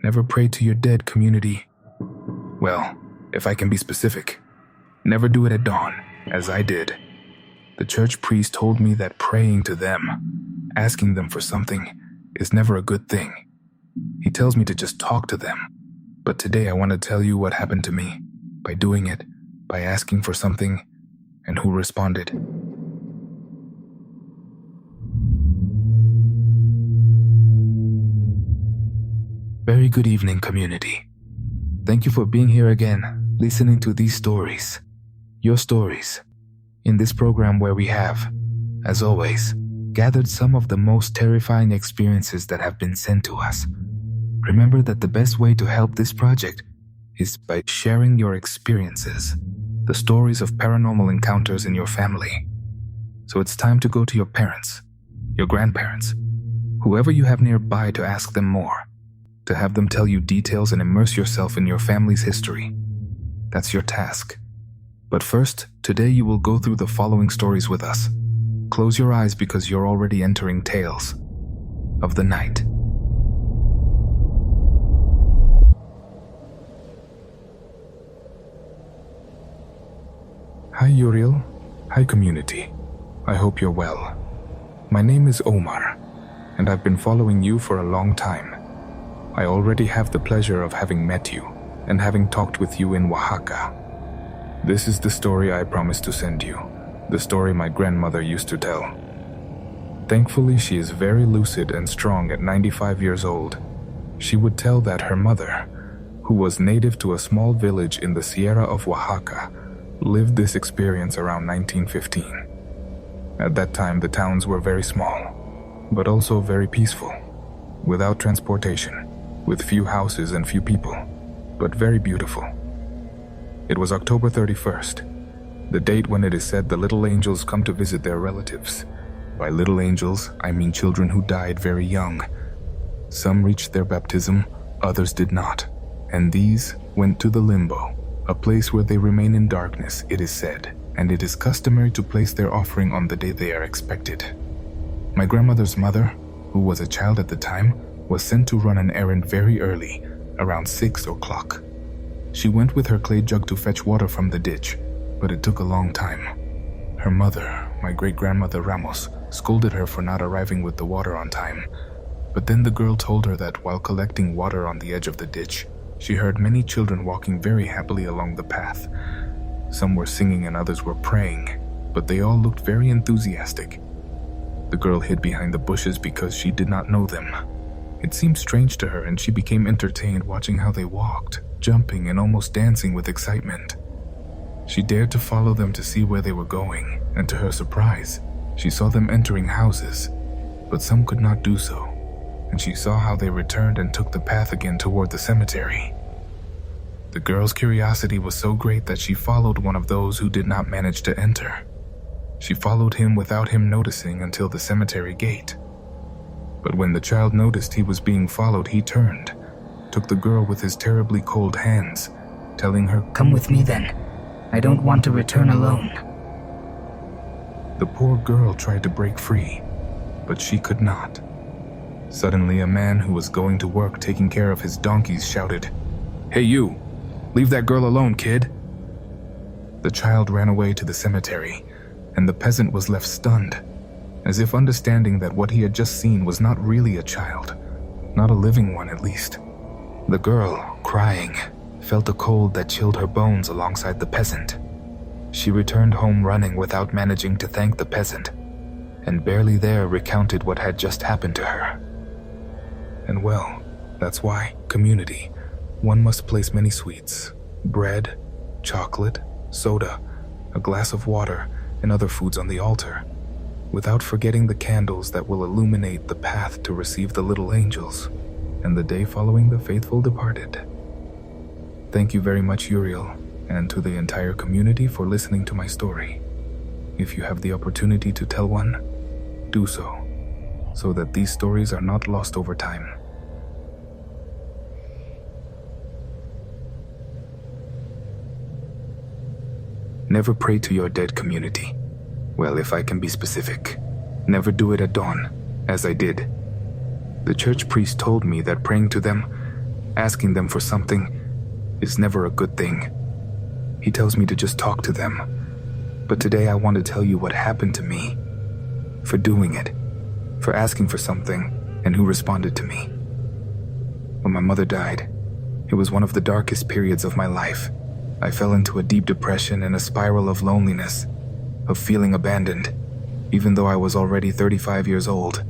Never pray to your dead, community. Well, if I can be specific, never do it at dawn, as I did. The church priest told me that praying to them, asking them for something, is never a good thing. He tells me to just talk to them. But today I want to tell you what happened to me, by doing it, by asking for something, and who responded. Very good evening, community. Thank you for being here again, listening to these stories. Your stories. In this program where we have, as always, gathered some of the most terrifying experiences that have been sent to us. Remember that the best way to help this project is by sharing your experiences, the stories of paranormal encounters in your family. So it's time to go to your parents, your grandparents, whoever you have nearby, to ask them more, to have them tell you details and immerse yourself in your family's history. That's your task. But first, today you will go through the following stories with us. Close your eyes because you're already entering tales of the night. Hi Uriel. Hi community. I hope you're well. My name is Omar, and I've been following you for a long time. I already have the pleasure of having met you and having talked with you in Oaxaca. This is the story I promised to send you, the story my grandmother used to tell. Thankfully, she is very lucid and strong at 95 years old. She would tell that her mother, who was native to a small village in the Sierra of Oaxaca, lived this experience around 1915. At that time, the towns were very small, but also very peaceful, without transportation, with few houses and few people, but very beautiful. It was October 31st, the date when it is said the little angels come to visit their relatives. By little angels, I mean children who died very young. Some reached their baptism, others did not, and these went to the limbo, a place where they remain in darkness, it is said, and it is customary to place their offering on the day they are expected. My grandmother's mother, who was a child at the time, was sent to run an errand very early, around 6 o'clock. She went with her clay jug to fetch water from the ditch, but it took a long time. Her mother, my great-grandmother Ramos, scolded her for not arriving with the water on time. But then the girl told her that while collecting water on the edge of the ditch, she heard many children walking very happily along the path. Some were singing and others were praying, but they all looked very enthusiastic. The girl hid behind the bushes because she did not know them. It seemed strange to her, and she became entertained watching how they walked, jumping and almost dancing with excitement. She dared to follow them to see where they were going, and to her surprise, she saw them entering houses, but some could not do so, and she saw how they returned and took the path again toward the cemetery. The girl's curiosity was so great that she followed one of those who did not manage to enter. She followed him without him noticing until the cemetery gate. But when the child noticed he was being followed, he turned, took the girl with his terribly cold hands, telling her, "Come with me then. I don't want to return alone." The poor girl tried to break free, but she could not. Suddenly, a man who was going to work taking care of his donkeys shouted, "Hey you, leave that girl alone, kid." The child ran away to the cemetery, and the peasant was left stunned, as if understanding that what he had just seen was not really a child, not a living one at least. The girl, crying, felt a cold that chilled her bones alongside the peasant. She returned home running without managing to thank the peasant, and barely there recounted what had just happened to her. And well, that's why, community, one must place many sweets, bread, chocolate, soda, a glass of water, and other foods on the altar, without forgetting the candles that will illuminate the path to receive the little angels, and the day following the faithful departed. Thank you very much, Uriel, and to the entire community for listening to my story. If you have the opportunity to tell one, do so that these stories are not lost over time. Never pray to your dead, community. Well, if I can be specific, never do it at dawn, as I did. The church priest told me that praying to them, Asking them for something is never a good thing. He tells me to just talk to them. But today I want to tell you what happened to me. For doing it. For asking for something, and who responded to me. When my mother died, it was one of the darkest periods of my life. I fell into a deep depression and a spiral of loneliness, of feeling abandoned. Even though I was already 35 years old,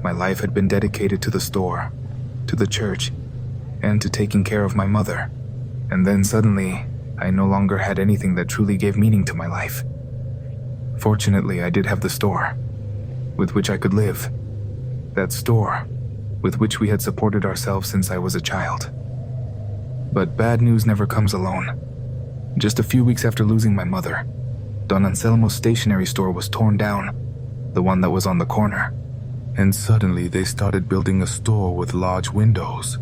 my life had been dedicated to the store, to the church, and to taking care of my mother. And then suddenly, I no longer had anything that truly gave meaning to my life. Fortunately, I did have the store, with which I could live. That store, with which we had supported ourselves since I was a child. But bad news never comes alone. Just a few weeks after losing my mother, Don Anselmo's stationery store was torn down, the one that was on the corner. And suddenly they started building a store with large windows.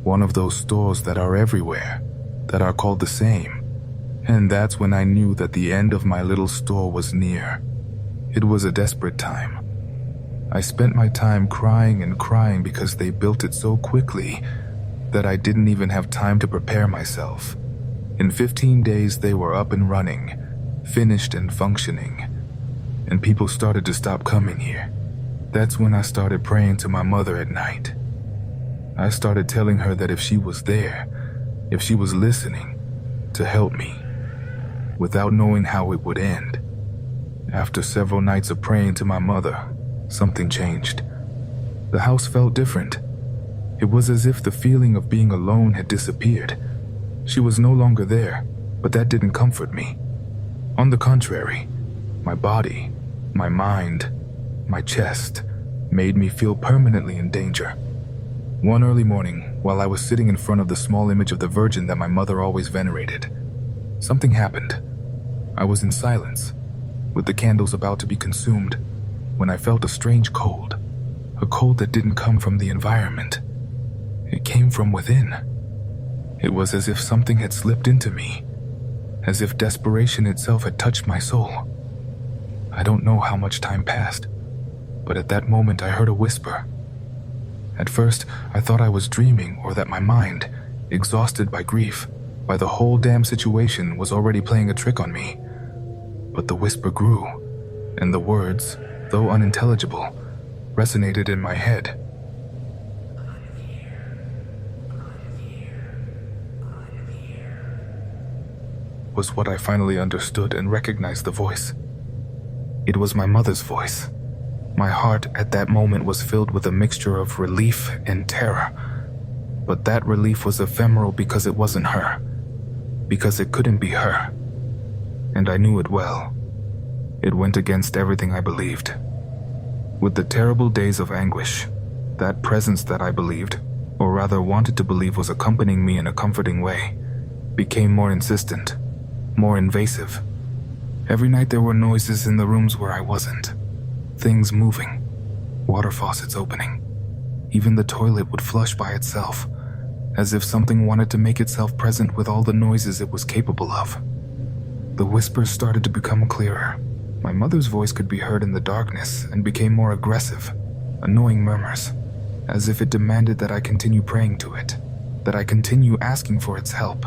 One of those stores that are everywhere, that are called the same. And that's when I knew that the end of my little store was near. It was a desperate time. I spent my time crying and crying because they built it so quickly that I didn't even have time to prepare myself. In 15 days they were up and running, finished and functioning, and people started to stop coming here. That's when I started praying to my mother at night. I started telling her that if she was there, if she was listening, to help me, without knowing how it would end. After several nights of praying to my mother, something changed. The house felt different. It was as if the feeling of being alone had disappeared. She was no longer there, but that didn't comfort me. On the contrary, my body, my mind, my chest made me feel permanently in danger. One early morning, while I was sitting in front of the small image of the Virgin that my mother always venerated, something happened. I was in silence, with the candles about to be consumed, when I felt a strange cold. A cold that didn't come from the environment. It came from within. It was as if something had slipped into me, as if desperation itself had touched my soul. I don't know how much time passed, but at that moment I heard a whisper. At first, I thought I was dreaming or that my mind, exhausted by grief, by the whole damn situation, was already playing a trick on me. But the whisper grew, and the words, though unintelligible, resonated in my head. Was what I finally understood and recognized the voice. It was my mother's voice. My heart at that moment was filled with a mixture of relief and terror. But that relief was ephemeral because it wasn't her. Because it couldn't be her. And I knew it well. It went against everything I believed. With the terrible days of anguish, that presence that I believed, or rather wanted to believe was accompanying me in a comforting way, became more insistent, more invasive. Every night there were noises in the rooms where I wasn't. Things moving, water faucets opening. Even the toilet would flush by itself, as if something wanted to make itself present with all the noises it was capable of. The whispers started to become clearer. My mother's voice could be heard in the darkness and became more aggressive, annoying murmurs, as if it demanded that I continue praying to it, that I continue asking for its help.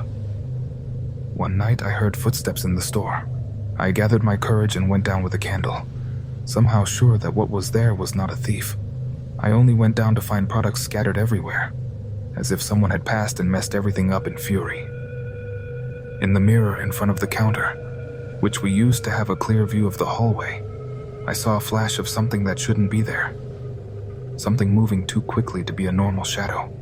One night I heard footsteps in the store. I gathered my courage and went down with a candle, somehow sure that what was there was not a thief. I only went down to find products scattered everywhere, as if someone had passed and messed everything up in fury. In the mirror in front of the counter, which we used to have a clear view of the hallway, I saw a flash of something that shouldn't be there. Something moving too quickly to be a normal shadow.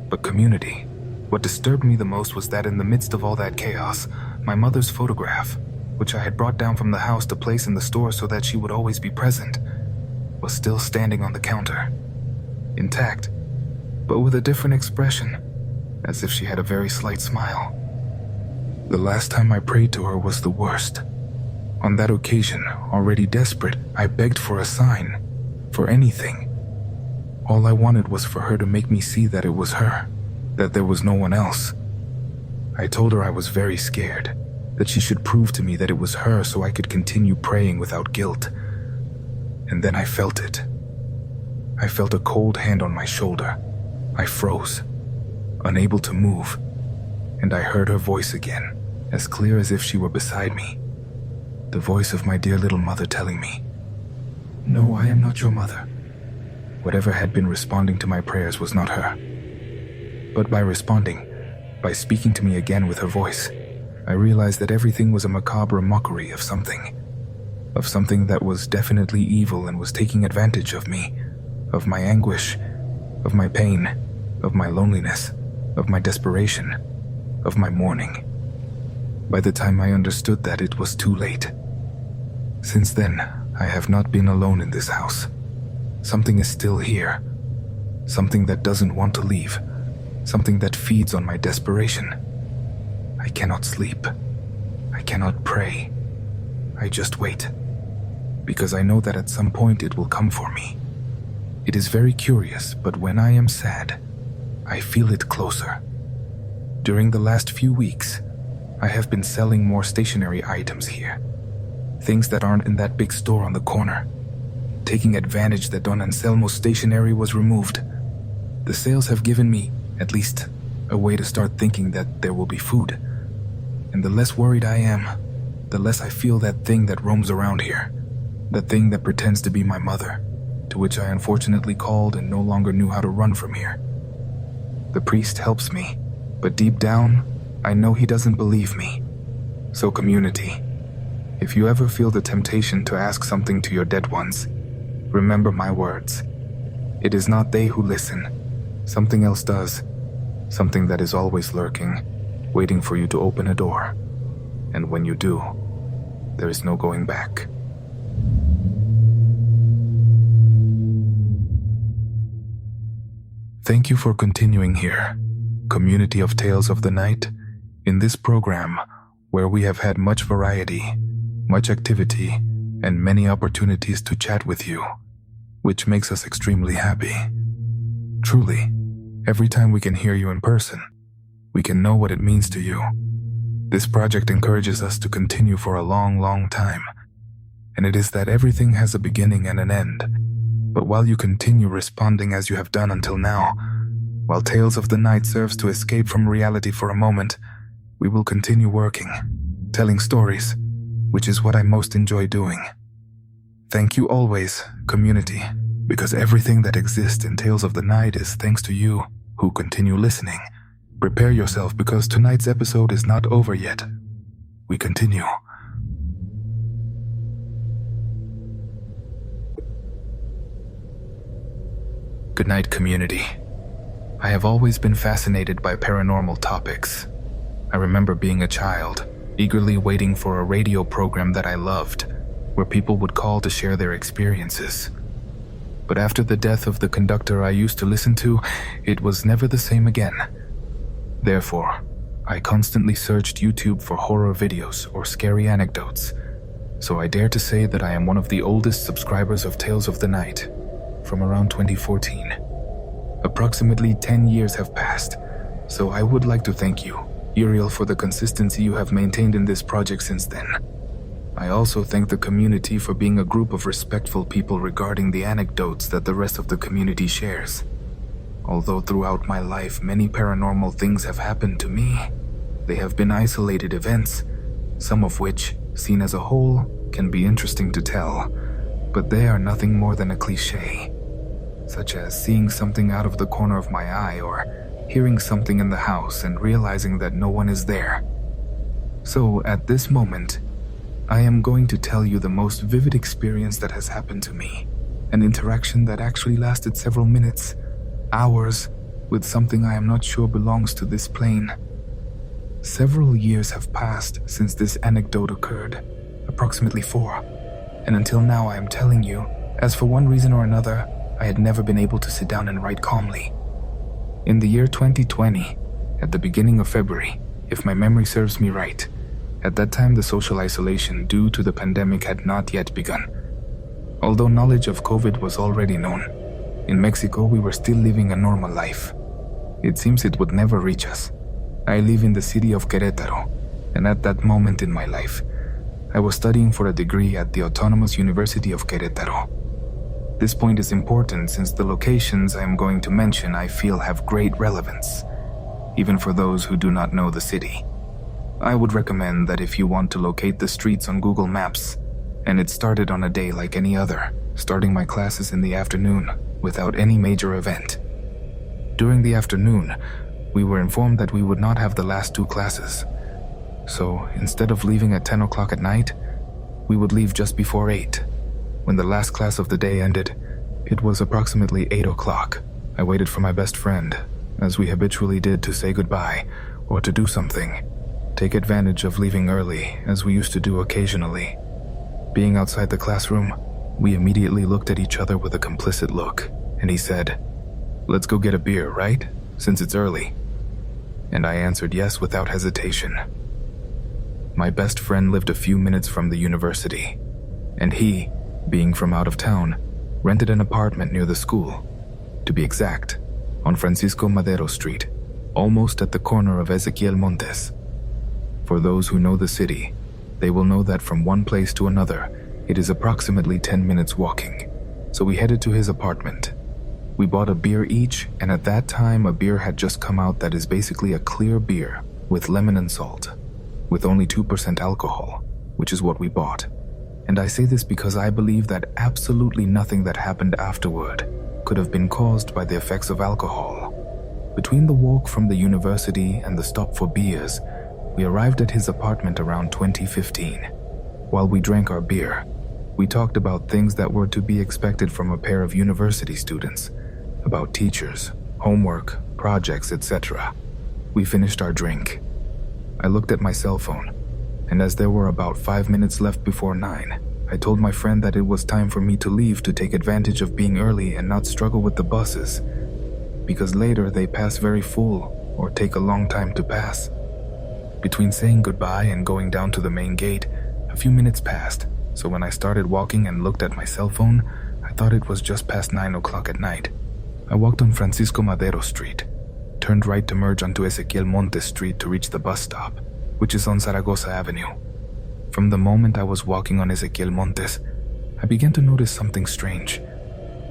But community, what disturbed me the most was that in the midst of all that chaos, my mother's photograph, which I had brought down from the house to place in the store so that she would always be present, was still standing on the counter, intact, but with a different expression, as if she had a very slight smile. The last time I prayed to her was the worst. On that occasion, already desperate, I begged for a sign, for anything. All I wanted was for her to make me see that it was her, that there was no one else. I told her I was very scared, that she should prove to me that it was her so I could continue praying without guilt. And then I felt it. I felt a cold hand on my shoulder. I froze. unable to move, and I heard her voice again, as clear as if she were beside me. The voice of my dear little mother telling me, "No, I am not your mother." Whatever had been responding to my prayers was not her. But by speaking to me again with her voice, I realized that everything was a macabre mockery of something that was definitely evil and was taking advantage of me, of my anguish, of my pain, of my loneliness, of my desperation, of my mourning. By the time I understood that, it was too late. Since then, I have not been alone in this house. Something is still here. Something that doesn't want to leave. Something that feeds on my desperation. I cannot sleep. I cannot pray. I just wait. Because I know that at some point it will come for me. It is very curious, but when I am sad, I feel it closer. During the last few weeks, I have been selling more stationery items here. Things that aren't in that big store on the corner. Taking advantage that Don Anselmo's stationery was removed. The sales have given me, at least, a way to start thinking that there will be food. And the less worried I am, the less I feel that thing that roams around here. That thing that pretends to be my mother, to which I unfortunately called and no longer knew how to run from here. The priest helps me, but deep down, I know he doesn't believe me. So community, if you ever feel the temptation to ask something to your dead ones, remember my words. It is not they who listen. Something else does. Something that is always lurking, waiting for you to open a door. And when you do, there is no going back. Thank you for continuing here, community of Tales of the Night, in this program where we have had much variety, much activity, and many opportunities to chat with you, which makes us extremely happy. Truly, every time we can hear you in person, we can know what it means to you. This project encourages us to continue for a long, long time, and it is that everything has a beginning and an end. But while you continue responding as you have done until now, while Tales of the Night serves to escape from reality for a moment, we will continue working, telling stories, which is what I most enjoy doing. Thank you always, community, because everything that exists in Tales of the Night is thanks to you who continue listening. Prepare yourself because tonight's episode is not over yet. We continue. Good night, community. I have always been fascinated by paranormal topics. I remember being a child, eagerly waiting for a radio program that I loved, where people would call to share their experiences. But after the death of the conductor I used to listen to, it was never the same again. Therefore, I constantly searched YouTube for horror videos or scary anecdotes, so I dare to say that I am one of the oldest subscribers of Tales of the Night, from around 2014. Approximately 10 years have passed, so I would like to thank you, Uriel, for the consistency you have maintained in this project since then. I also thank the community for being a group of respectful people regarding the anecdotes that the rest of the community shares. Although throughout my life many paranormal things have happened to me, they have been isolated events, some of which, seen as a whole, can be interesting to tell, but they are nothing more than a cliché, such as seeing something out of the corner of my eye or hearing something in the house and realizing that no one is there. So at this moment, I am going to tell you the most vivid experience that has happened to me, an interaction that actually lasted several minutes, hours, with something I am not sure belongs to this plane. Several years have passed since this anecdote occurred, approximately 4, and until now I am telling you, as for one reason or another, I had never been able to sit down and write calmly. In the year 2020, at the beginning of February, if my memory serves me right, at that time the social isolation due to the pandemic had not yet begun. Although knowledge of COVID was already known, in Mexico we were still living a normal life. It seems it would never reach us. I live in the city of Querétaro, and at that moment in my life, I was studying for a degree at the Autonomous University of Querétaro. This point is important since the locations I am going to mention I feel have great relevance. even for those who do not know the city. I would recommend that if you want to locate the streets on Google Maps, and it started on a day like any other, starting my classes in the afternoon without any major event. During the afternoon, we were informed that we would not have the last 2 classes. So instead of leaving at 10 o'clock at night, we would leave just before 8. When the last class of the day ended, it was approximately 8 o'clock. I waited for my best friend, as we habitually did, to say goodbye or to do something. Take advantage of leaving early, as we used to do occasionally. Being outside the classroom, we immediately looked at each other with a complicit look, and he said, "Let's go get a beer, right? Since it's early." And I answered yes without hesitation. My best friend lived a few minutes from the university, and he, being from out of town, rented an apartment near the school. To be exact, on Francisco Madero Street, almost at the corner of Ezequiel Montes. For those who know the city, they will know that from one place to another, it is approximately 10 minutes walking. So we headed to his apartment. We bought a beer each, and at that time a beer had just come out that is basically a clear beer with lemon and salt, with only 2% alcohol, which is what we bought. And I say this because I believe that absolutely nothing that happened afterward could have been caused by the effects of alcohol. Between the walk from the university and the stop for beers, we arrived at his apartment around 2015. While we drank our beer, we talked about things that were to be expected from a pair of university students, about teachers, homework, projects, etc. We finished our drink. I looked at my cell phone, and as there were about 5 minutes left before 9, I told my friend that it was time for me to leave to take advantage of being early and not struggle with the buses, because later they pass very full or take a long time to pass. Between saying goodbye and going down to the main gate, a few minutes passed, so when I started walking and looked at my cell phone, I thought it was just past 9 o'clock at night. I walked on Francisco Madero Street, turned right to merge onto Ezequiel Montes Street to reach the bus stop, which is on Zaragoza Avenue. From the moment I was walking on Ezequiel Montes, I began to notice something strange,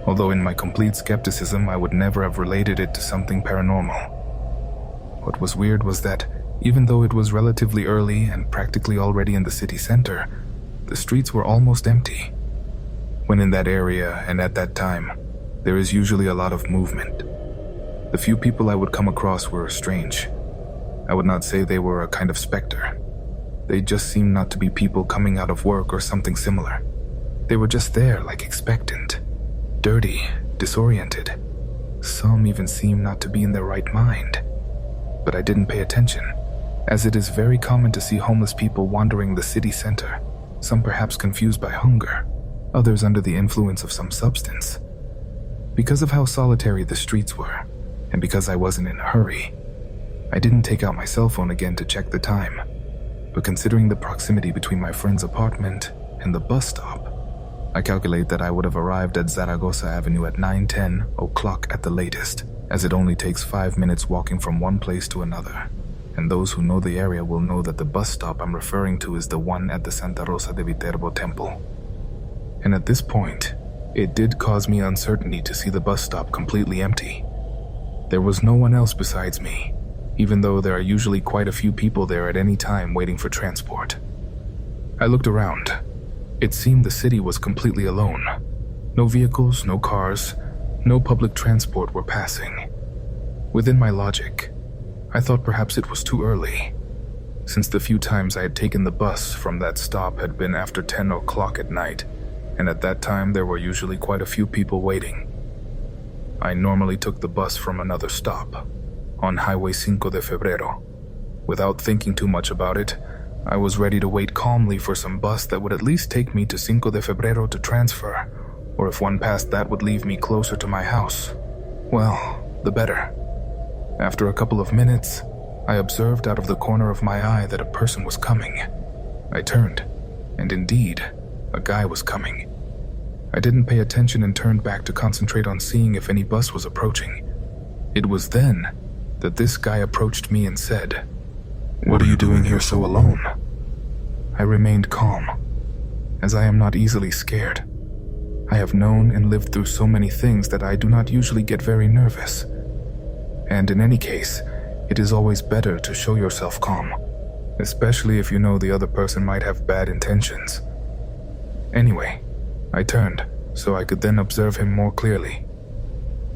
although in my complete skepticism I would never have related it to something paranormal. What was weird was that, even though it was relatively early and practically already in the city center, the streets were almost empty. When in that area and at that time, there is usually a lot of movement. The few people I would come across were strange. I would not say they were a kind of specter. They just seemed not to be people coming out of work or something similar. They were just there, like expectant, dirty, disoriented. Some even seemed not to be in their right mind. But I didn't pay attention, as it is very common to see homeless people wandering the city center, some perhaps confused by hunger, others under the influence of some substance. Because of how solitary the streets were, and because I wasn't in a hurry, I didn't take out my cell phone again to check the time. But considering the proximity between my friend's apartment and the bus stop, I calculate that I would have arrived at Zaragoza Avenue at 9:10 o'clock at the latest, as it only takes 5 minutes walking from one place to another. And those who know the area will know that the bus stop I'm referring to is the one at the Santa Rosa de Viterbo temple. And at this point, it did cause me uncertainty to see the bus stop completely empty. There was no one else besides me, even though there are usually quite a few people there at any time waiting for transport. I looked around. It seemed the city was completely alone. No vehicles, no cars, no public transport were passing. Within my logic, I thought perhaps it was too early, since the few times I had taken the bus from that stop had been after 10 o'clock at night, and at that time there were usually quite a few people waiting. I normally took the bus from another stop, on Highway 5 de Febrero. Without thinking too much about it, I was ready to wait calmly for some bus that would at least take me to 5 de Febrero to transfer, or if one passed that would leave me closer to my house, well, the better. After a couple of minutes, I observed out of the corner of my eye that a person was coming. I turned, and indeed, a guy was coming. I didn't pay attention and turned back to concentrate on seeing if any bus was approaching. It was then that this guy approached me and said, "What are you doing here so alone?" I remained calm, as I am not easily scared. I have known and lived through so many things that I do not usually get very nervous. And in any case, It is always better to show yourself calm, especially if you know the other person might have bad intentions. Anyway, I turned so I could then observe him more clearly.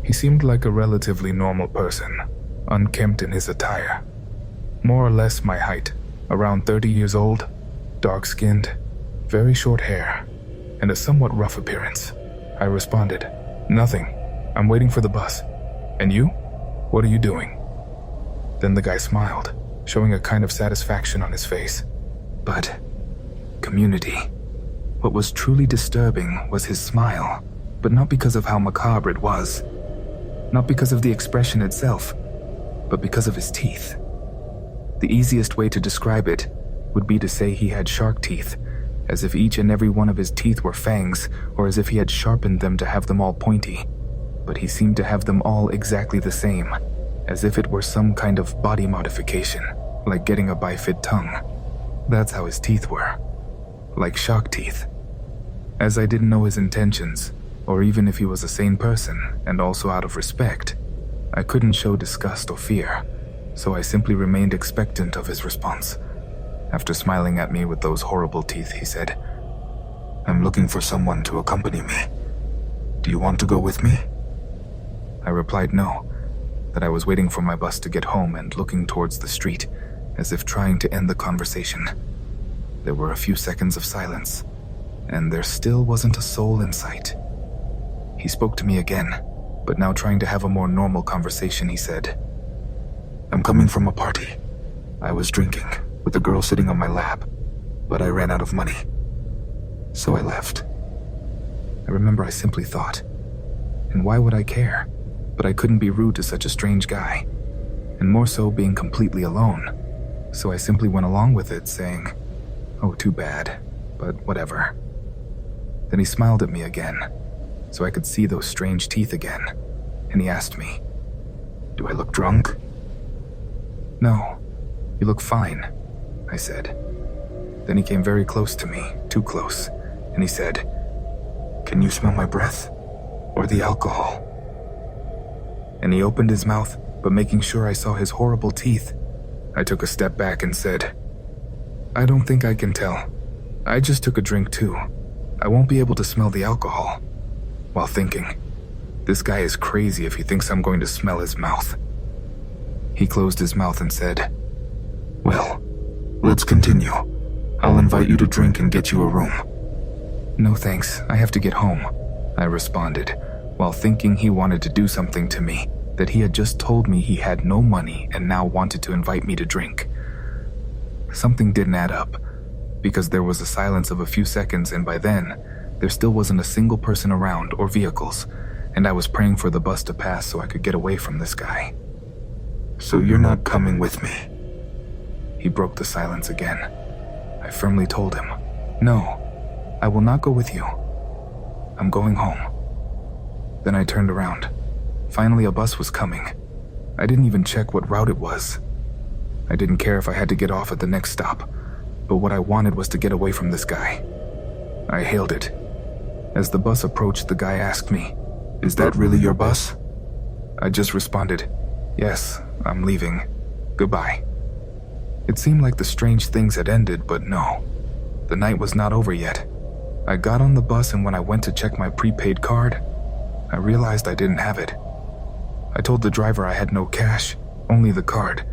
He seemed like a relatively normal person, unkempt in his attire. More or less my height, around 30 years old, dark-skinned, very short hair, and a somewhat rough appearance. I responded, "Nothing. I'm waiting for the bus. And you? What are you doing?" Then the guy smiled, showing a kind of satisfaction on his face. But community. What was truly disturbing was his smile, but not because of how macabre it was. Not because of the expression itself, but because of his teeth. The easiest way to describe it would be to say he had shark teeth, as if each and every one of his teeth were fangs, or as if he had sharpened them to have them all pointy. But he seemed to have them all exactly the same, as if it were some kind of body modification, like getting a bifid tongue. That's how his teeth were. Like shark teeth. As I didn't know his intentions, or even if he was a sane person, and also out of respect, I couldn't show disgust or fear, so I simply remained expectant of his response. After smiling at me with those horrible teeth, he said, "I'm looking for someone to accompany me. Do you want to go with me?" I replied no, that I was waiting for my bus to get home and looking towards the street, as if trying to end the conversation. There were a few seconds of silence, and there still wasn't a soul in sight. He spoke to me again, but now trying to have a more normal conversation, he said, "I'm coming from a party. I was drinking with a girl sitting on my lap, but I ran out of money. So I left." I remember I simply thought, and why would I care? But I couldn't be rude to such a strange guy, and more so being completely alone. So I simply went along with it, saying, "Oh, too bad, but whatever." Then he smiled at me again, so I could see those strange teeth again, and he asked me, "Do I look drunk?" "No, you look fine," I said. Then he came very close to me, too close, and he said, "Can you smell my breath? Or the alcohol?" And he opened his mouth, but making sure I saw his horrible teeth, I took a step back and said, "I don't think I can tell. I just took a drink too. I won't be able to smell the alcohol." While thinking, this guy is crazy if he thinks I'm going to smell his mouth. He closed his mouth and said, "Well, let's continue. I'll invite you to drink and get you a room." "No thanks, I have to get home," I responded, while thinking he wanted to do something to me, that he had just told me he had no money and now wanted to invite me to drink. Something didn't add up, because there was a silence of a few seconds, and by then, there still wasn't a single person around or vehicles, and I was praying for the bus to pass so I could get away from this guy. "So you're not coming with me?" He broke the silence again. I firmly told him, "No, I will not go with you. I'm going home." Then I turned around. Finally, a bus was coming. I didn't even check what route it was. I didn't care if I had to get off at the next stop, but what I wanted was to get away from this guy. I hailed it. As the bus approached, the guy asked me, "Is that really your bus?" I just responded, "Yes, I'm leaving. Goodbye." It seemed like the strange things had ended, but no. The night was not over yet. I got on the bus, and when I went to check my prepaid card, I realized I didn't have it. I told the driver I had no cash, only the card,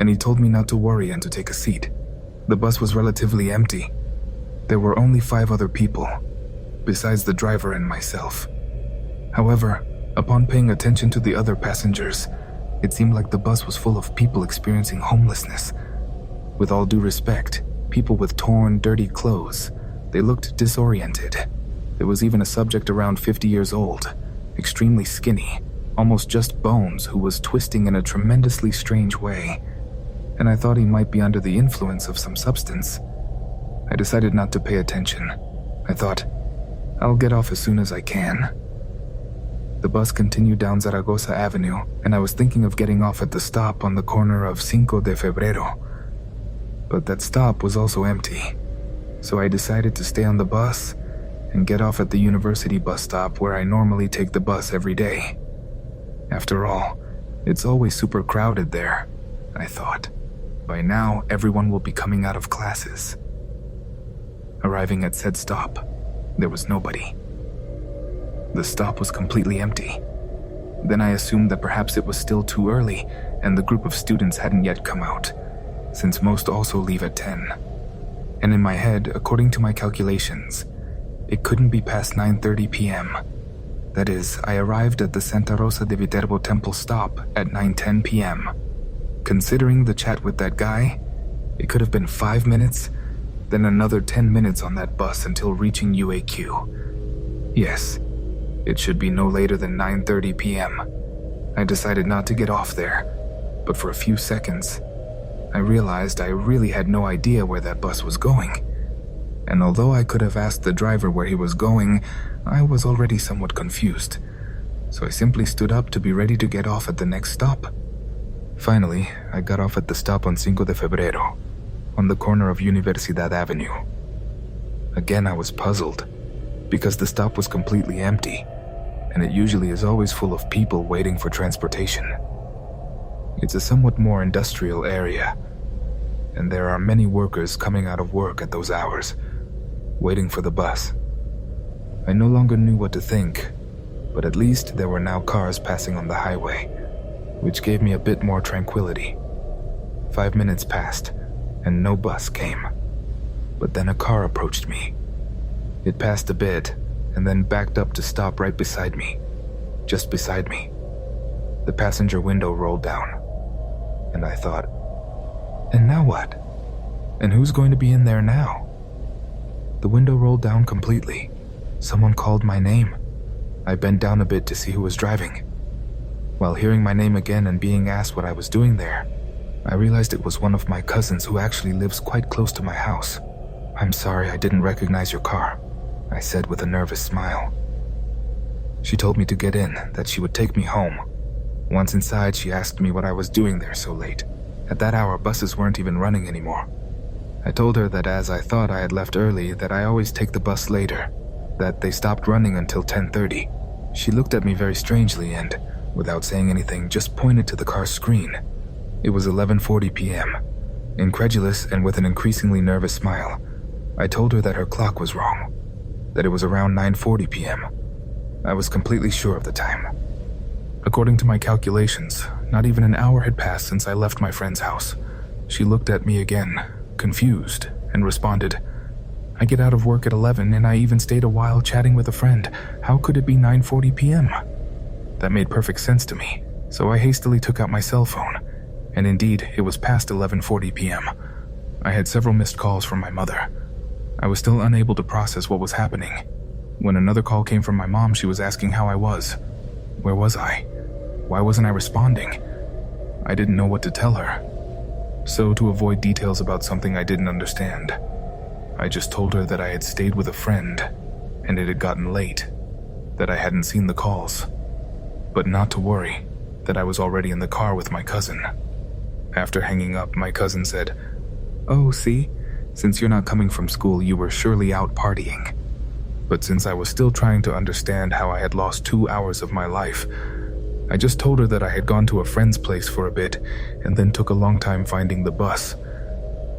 and he told me not to worry and to take a seat. The bus was relatively empty. There were only 5 other people, besides the driver and myself. However, upon paying attention to the other passengers, it seemed like the bus was full of people experiencing homelessness. With all due respect, people with torn, dirty clothes. They looked disoriented. There was even a subject around 50 years old, extremely skinny, almost just bones, who was twisting in a tremendously strange way, and I thought he might be under the influence of some substance. I decided not to pay attention. I thought, I'll get off as soon as I can. The bus continued down Zaragoza Avenue, and I was thinking of getting off at the stop on the corner of Cinco de Febrero. But that stop was also empty, so I decided to stay on the bus and get off at the university bus stop where I normally take the bus every day. After all, it's always super crowded there, I thought. By now, everyone will be coming out of classes. Arriving at said stop, there was nobody. The stop was completely empty. Then I assumed that perhaps it was still too early and the group of students hadn't yet come out, since most also leave at 10. And in my head, according to my calculations, it couldn't be past 9:30 p.m. That is, I arrived at the Santa Rosa de Viterbo temple stop at 9:10 p.m. Considering the chat with that guy, it could have been 5 minutes, then another 10 minutes on that bus until reaching UAQ. Yes, it should be no later than 9:30 p.m. I decided not to get off there, but for a few seconds, I realized I really had no idea where that bus was going. And although I could have asked the driver where he was going, I was already somewhat confused. So I simply stood up to be ready to get off at the next stop. Finally, I got off at the stop on Cinco de Febrero, on the corner of Universidad Avenue. Again, I was puzzled, because the stop was completely empty, and it usually is always full of people waiting for transportation. It's a somewhat more industrial area, and there are many workers coming out of work at those hours, waiting for the bus. I no longer knew what to think, but at least there were now cars passing on the highway, which gave me a bit more tranquility. 5 minutes passed, and no bus came. But then a car approached me. It passed a bit, and then backed up to stop right beside me, just beside me. The passenger window rolled down, and I thought, and now what? And who's going to be in there now? The window rolled down completely. Someone called my name. I bent down a bit to see who was driving. While hearing my name again and being asked what I was doing there, I realized it was one of my cousins who actually lives quite close to my house. "I'm sorry I didn't recognize your car," I said with a nervous smile. She told me to get in, that she would take me home. Once inside, she asked me what I was doing there so late. At that hour, buses weren't even running anymore. I told her that as I thought I had left early, that I always take the bus later, that they stopped running until 10:30. She looked at me very strangely and, without saying anything, just pointed to the car's screen. It was 11:40 p.m. Incredulous and with an increasingly nervous smile, I told her that her clock was wrong, that it was around 9:40 p.m. I was completely sure of the time. According to my calculations, not even an hour had passed since I left my friend's house. She looked at me again, confused, and responded, "I get out of work at 11 and I even stayed a while chatting with a friend. How could it be 9:40 p.m.? That made perfect sense to me, so I hastily took out my cell phone, and indeed, it was past 11:40 p.m. I had several missed calls from my mother. I was still unable to process what was happening. When another call came from my mom, she was asking how I was. Where was I? Why wasn't I responding? I didn't know what to tell her. So, to avoid details about something I didn't understand, I just told her that I had stayed with a friend, and it had gotten late, that I hadn't seen the calls, but not to worry, that I was already in the car with my cousin. After hanging up, my cousin said, "Oh, see? Since you're not coming from school, you were surely out partying." But since I was still trying to understand how I had lost 2 hours of my life, I just told her that I had gone to a friend's place for a bit and then took a long time finding the bus.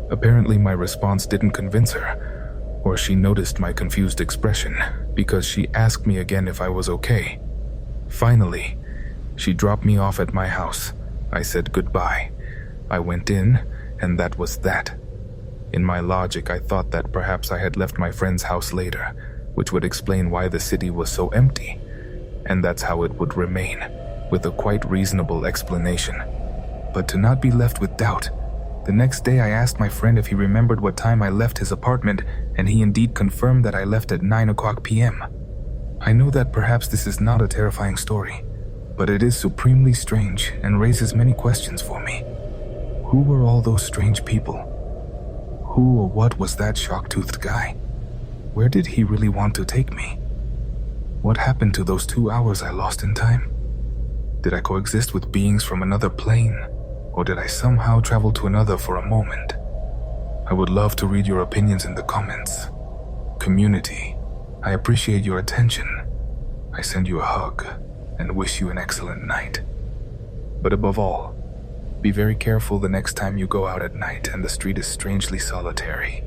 Apparently my response didn't convince her, or she noticed my confused expression because she asked me again if I was okay. Finally, she dropped me off at my house. I said goodbye. I went in, and that was that. In my logic, I thought that perhaps I had left my friend's house later, which would explain why the city was so empty, and that's how it would remain, with a quite reasonable explanation. But to not be left with doubt, the next day I asked my friend if he remembered what time I left his apartment, and he indeed confirmed that I left at 9 o'clock p.m. I know that perhaps this is not a terrifying story, but it is supremely strange and raises many questions for me. Who were all those strange people? Who or what was that shock-toothed guy? Where did he really want to take me? What happened to those 2 hours I lost in time? Did I coexist with beings from another plane, or did I somehow travel to another for a moment? I would love to read your opinions in the comments. Community, I appreciate your attention. I send you a hug and wish you an excellent night. But above all, Be very careful the next time you go out at night and the street is strangely solitary.